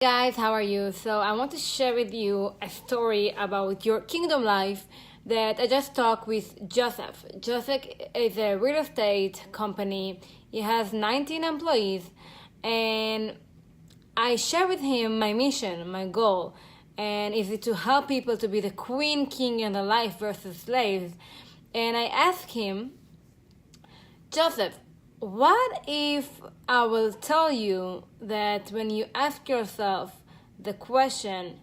Guys, how are you? So I want to share with you a story about your kingdom life that I just talked with Joseph. Joseph is a real estate company. He has 19 employees, and I share with him my mission, my goal, and is it to help people to be the queen, king in the life versus slaves. And I asked him, Joseph, what if I will tell you that when you ask yourself the question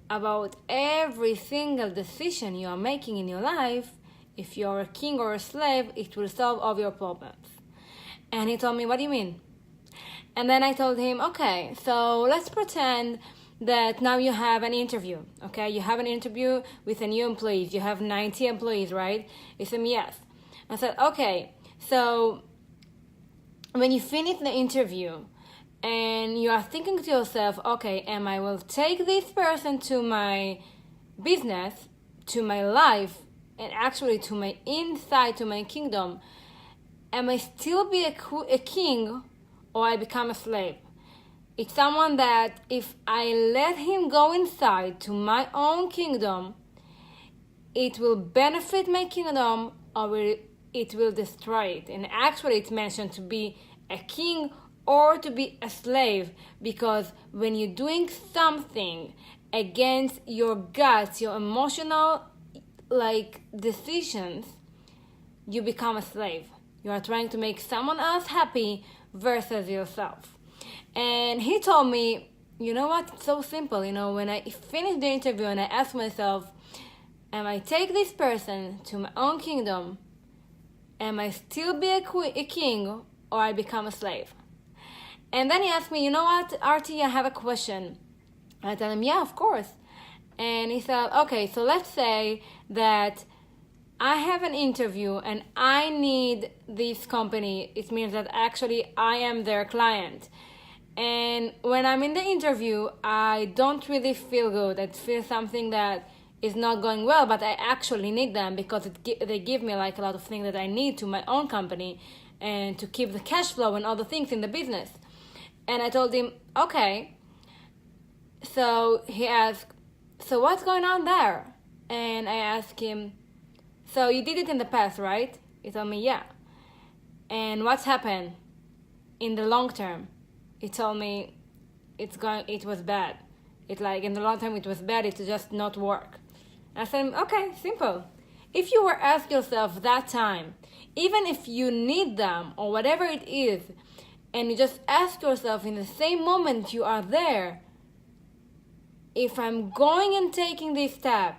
about every single decision you are making in your life, if you're a king or a slave, it will solve all your problems? And he told me, what do you mean? And then I told him, okay, so let's pretend that now you have an interview, okay? You have an interview with a new employees. You have 90 employees, right? He said, yes. I said, okay, so when you finish the interview and you are thinking to yourself, okay, I will take this person to my business, to my life, and actually to my inside, to my kingdom, am I still be a king or I become a slave? It's someone that if I let him go inside to my own kingdom, it will benefit my kingdom or it will destroy it. And actually it's mentioned to be a king or to be a slave, because when you're doing something against your guts, your emotional decisions, you become a slave. You are trying to make someone else happy versus yourself. And he told me, you know what, it's so simple. When I finished the interview and I asked myself, am I take this person to my own kingdom, am I still be a king or I become a slave? And then he asked me, you know what, Artie, I have a question. I tell him, yeah, of course. And he said, okay, so let's say that I have an interview and I need this company. It means that actually I am their client. And when I'm in the interview, I don't really feel good. I feel something that is not going well, but I actually need them because they give me a lot of things that I need to my own company and to keep the cash flow and other things in the business. And I told him, okay. So he asked, so what's going on there? And I asked him, so you did it in the past, right? He told me, yeah. And what's happened in the long term? He told me it was bad. In the long term it was bad, it just not work. I said, okay, simple. If you were asked yourself that time, even if you need them or whatever it is, and you just ask yourself in the same moment you are there, if I'm going and taking this step,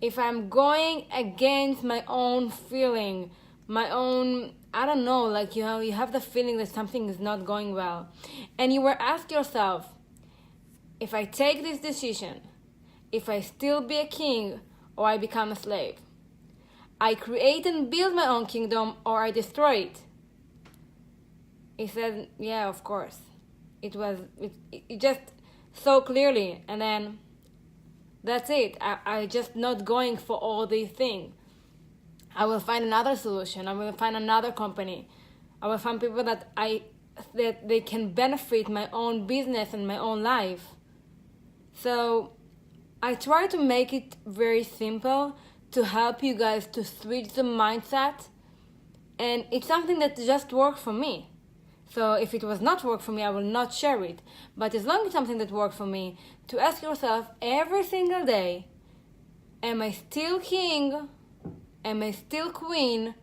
if I'm going against my own feeling, my own, I don't know, you have the feeling that something is not going well, and you were asked yourself, if I take this decision, if I still be a king or I become a slave, I create and build my own kingdom or I destroy it. He said, yeah, of course. It just so clearly. And then that's it. I just not going for all these things. I will find another solution. I will find another company. I will find people that they can benefit my own business and my own life. So I try to make it very simple to help you guys to switch the mindset. And it's something that just worked for me. So if it was not work for me, I will not share it. But as long as it's something that worked for me, to ask yourself every single day, am I still king? Am I still queen?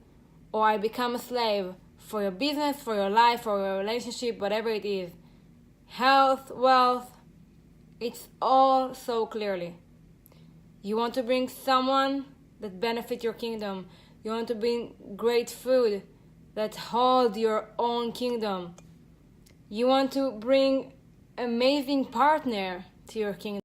Or I become a slave for your business, for your life, for your relationship, whatever it is. Health, wealth, it's all so clearly. You want to bring someone that benefits your kingdom. You want to bring great food that hold your own kingdom. You want to bring amazing partner to your kingdom.